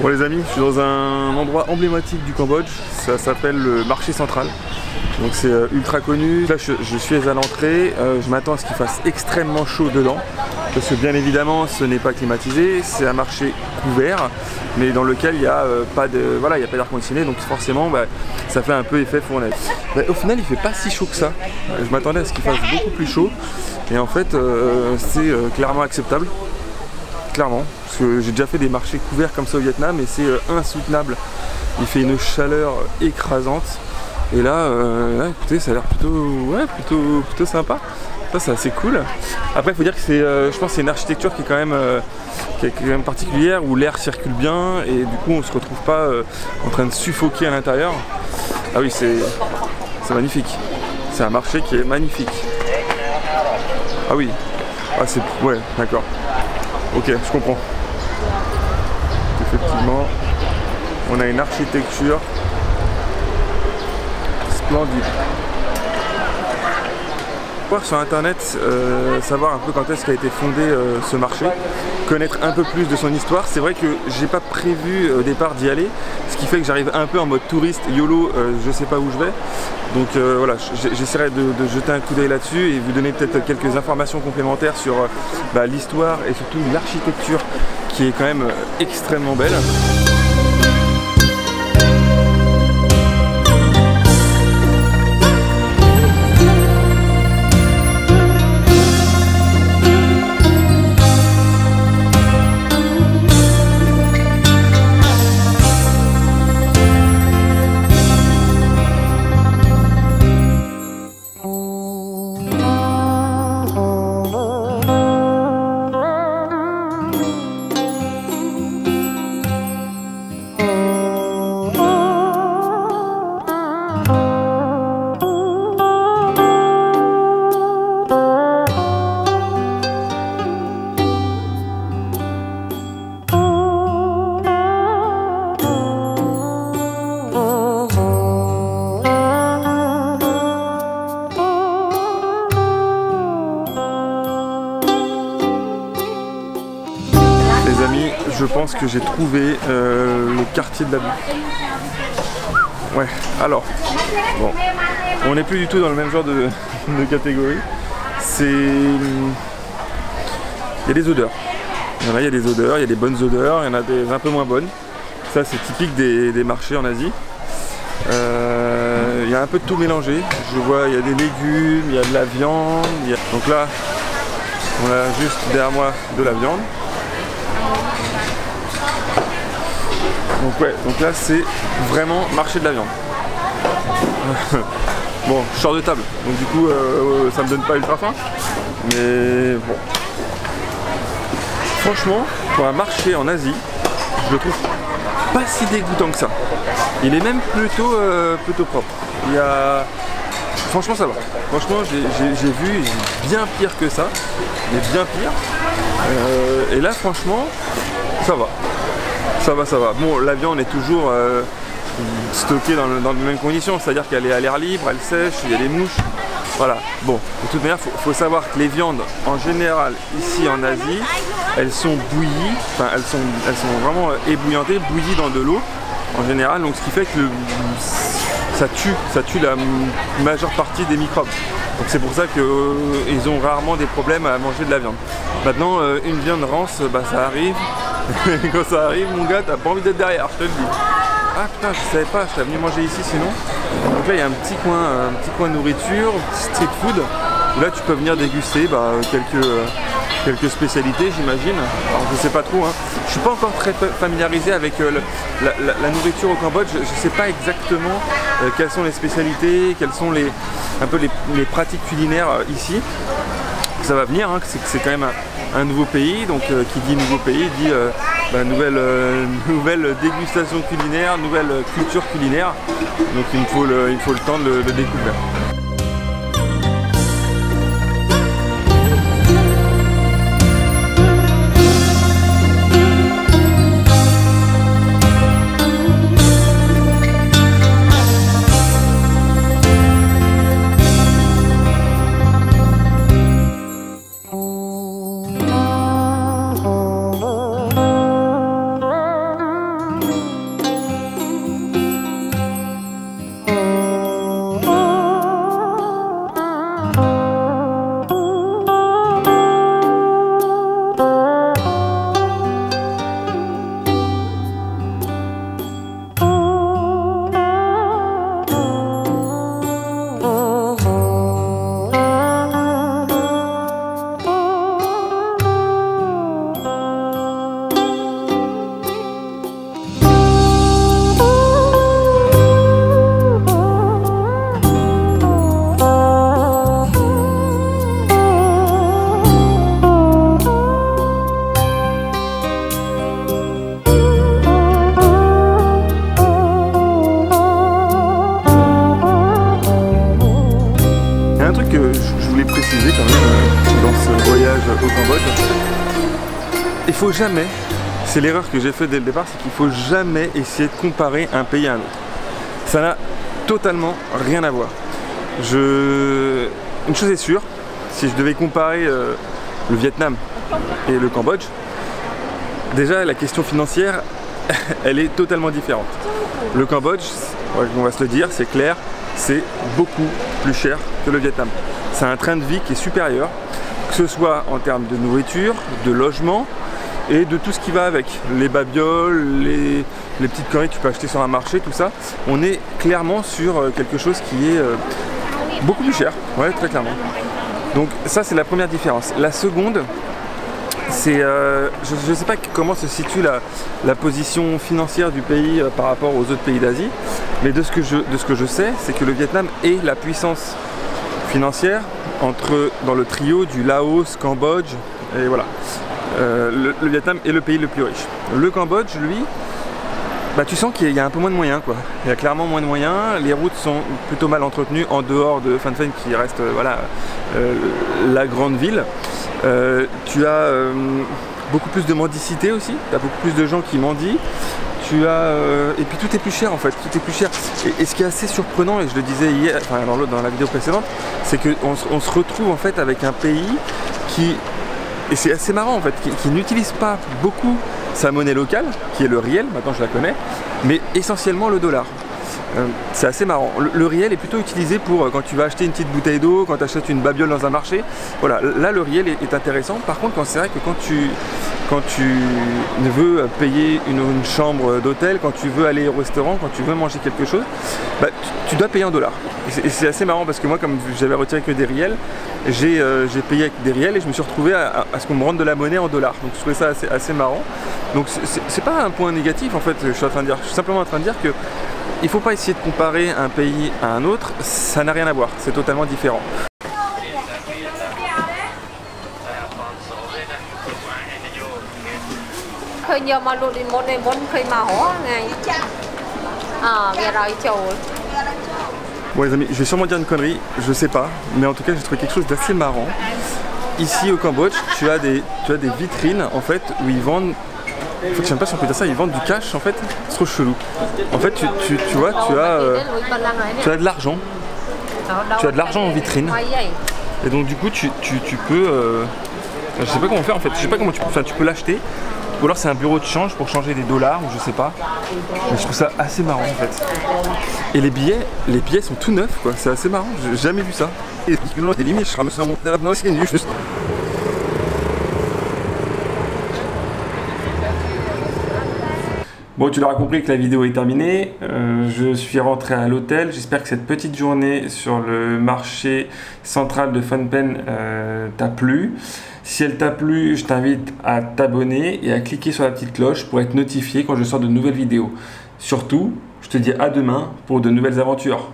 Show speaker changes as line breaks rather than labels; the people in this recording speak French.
Bon les amis, je suis dans un endroit emblématique du Cambodge, ça s'appelle le marché central. Donc c'est ultra connu. Là je suis à l'entrée, je m'attends à ce qu'il fasse extrêmement chaud dedans. Parce que bien évidemment ce n'est pas climatisé, c'est un marché couvert, mais dans lequel il n'y a pas d'air conditionné, donc forcément ça fait un peu effet fournaise. Au final il fait pas si chaud que ça. Je m'attendais à ce qu'il fasse beaucoup plus chaud. Et en fait c'est clairement acceptable. Clairement, parce que j'ai déjà fait des marchés couverts comme ça au Vietnam et c'est insoutenable. Il fait une chaleur écrasante. Et là, écoutez, ça a l'air plutôt sympa. Ça c'est assez cool. Après il faut dire que c'est, je pense que c'est une architecture qui est quand même particulière, où l'air circule bien et du coup on se retrouve pas en train de suffoquer à l'intérieur. Ah oui, c'est magnifique. C'est un marché qui est magnifique. Ah oui, ouais, d'accord. Ok, je comprends. Effectivement, on a une architecture splendide. Voir sur internet, savoir un peu quand est-ce qu'a été fondé ce marché, connaître un peu plus de son histoire. C'est vrai que j'ai pas prévu au départ d'y aller, ce qui fait que j'arrive un peu en mode touriste, YOLO, je sais pas où je vais. Donc voilà, j'essaierai de jeter un coup d'œil là-dessus et vous donner peut-être quelques informations complémentaires sur l'histoire et surtout l'architecture qui est quand même extrêmement belle. Je pense que j'ai trouvé le quartier de la boue. Ouais, alors, bon, on n'est plus du tout dans le même genre de catégorie. Il y a des odeurs. Il y a des odeurs, il y a des bonnes odeurs, il y en a des un peu moins bonnes. Ça c'est typique des marchés en Asie. Il y a un peu de tout mélangé. Je vois, il y a des légumes, il y a de la viande. Donc là, on a juste derrière moi de la viande. Donc ouais, donc là c'est vraiment marché de la viande. Bon, je sors de table, donc du coup ça me donne pas ultra faim. Mais bon. Franchement, pour un marché en Asie, je le trouve pas si dégoûtant que ça. Il est même plutôt propre. Franchement ça va. Franchement j'ai vu bien pire que ça, mais bien pire. Et là franchement, ça va. Ça va. Bon, la viande est toujours stockée dans les mêmes conditions, c'est-à-dire qu'elle est à l'air libre, elle sèche, il y a des mouches. Voilà. Bon, de toute manière, faut savoir que les viandes, en général, ici en Asie, elles sont bouillies, enfin elles sont vraiment ébouillantées, bouillies dans de l'eau, en général, donc ce qui fait que ça tue la majeure partie des microbes. Donc c'est pour ça qu'ils ont rarement des problèmes à manger de la viande. Maintenant, une viande rance, ça arrive. Quand ça arrive, mon gars, t'as pas envie d'être derrière, je te le dis. Ah putain, je savais pas, je serais venu manger ici sinon. Donc là, il y a un petit coin nourriture, street food. Là, tu peux venir déguster quelques spécialités, j'imagine. Alors, je sais pas trop. Hein. Je suis pas encore très familiarisé avec la nourriture au Cambodge. Je sais pas exactement quelles sont les spécialités, quelles sont un peu les pratiques culinaires ici. Ça va venir, hein, c'est quand même un nouveau pays, donc qui dit nouveau pays dit nouvelle dégustation culinaire, nouvelle culture culinaire, donc il faut le temps de le découvrir. il faut jamais, c'est l'erreur que j'ai faite dès le départ, c'est qu'il faut jamais essayer de comparer un pays à un autre. Ça n'a totalement rien à voir. Une chose est sûre, si je devais comparer le Vietnam et le Cambodge, déjà la question financière, elle est totalement différente. Le Cambodge, on va se le dire, c'est clair, c'est beaucoup plus cher que le Vietnam. C'est un train de vie qui est supérieur, que ce soit en termes de nourriture, de logement et de tout ce qui va avec. Les babioles, les petites conneries que tu peux acheter sur un marché, tout ça. On est clairement sur quelque chose qui est beaucoup plus cher, ouais, très clairement. Donc ça c'est la première différence. La seconde, c'est, je ne sais pas comment se situe la position financière du pays par rapport aux autres pays d'Asie, mais de ce que je sais, c'est que le Vietnam est la puissance financière dans le trio du Laos, Cambodge, et voilà. Le Vietnam est le pays le plus riche. Le Cambodge, lui, bah, tu sens qu'il y a un peu moins de moyens, quoi. Il y a clairement moins de moyens, les routes sont plutôt mal entretenues en dehors de Phnom Penh qui reste voilà, la grande ville. Tu as beaucoup plus de mendicité aussi, tu as beaucoup plus de gens qui mendient. Et puis tout est plus cher en fait, tout est plus cher. Et ce qui est assez surprenant, et je le disais hier, enfin dans la vidéo précédente, c'est qu'on se retrouve en fait avec un pays qui, et c'est assez marrant en fait, qui n'utilise pas beaucoup sa monnaie locale, qui est le riel, maintenant je la connais, mais essentiellement le dollar. C'est assez marrant. Le riel est plutôt utilisé pour quand tu vas acheter une petite bouteille d'eau, quand tu achètes une babiole dans un marché. Voilà, là le riel est intéressant. Par contre, c'est vrai que quand tu veux payer une chambre d'hôtel, quand tu veux aller au restaurant, quand tu veux manger quelque chose, bah, tu dois payer en dollars. Et c'est assez marrant parce que moi, comme j'avais retiré que des riels, j'ai payé avec des riels et je me suis retrouvé à ce qu'on me rende de la monnaie en dollars. Donc je trouvais ça assez marrant. Donc c'est pas un point négatif en fait. Je suis simplement en train de dire que il ne faut pas essayer de comparer un pays à un autre, ça n'a rien à voir, c'est totalement différent. Bon les amis, je vais sûrement dire une connerie, je sais pas, mais en tout cas j'ai trouvé quelque chose d'assez marrant. Ici au Cambodge, tu as des vitrines en fait où ils vendent. Je ne sais pas si on peut dire ça, ils vendent du cash en fait, c'est trop chelou. En fait tu vois, tu as de l'argent. Tu as de l'argent en vitrine. Et donc du coup tu peux. Je sais pas comment faire en fait, je sais pas comment tu peux l'acheter. Ou alors c'est un bureau de change pour changer des dollars ou je sais pas. Mais je trouve ça assez marrant en fait. Et les billets sont tout neufs quoi, c'est assez marrant, j'ai jamais vu ça. Bon, tu l'auras compris que la vidéo est terminée, je suis rentré à l'hôtel, j'espère que cette petite journée sur le marché central de Phnom Penh t'a plu. Si elle t'a plu, je t'invite à t'abonner et à cliquer sur la petite cloche pour être notifié quand je sors de nouvelles vidéos. Surtout, je te dis à demain pour de nouvelles aventures.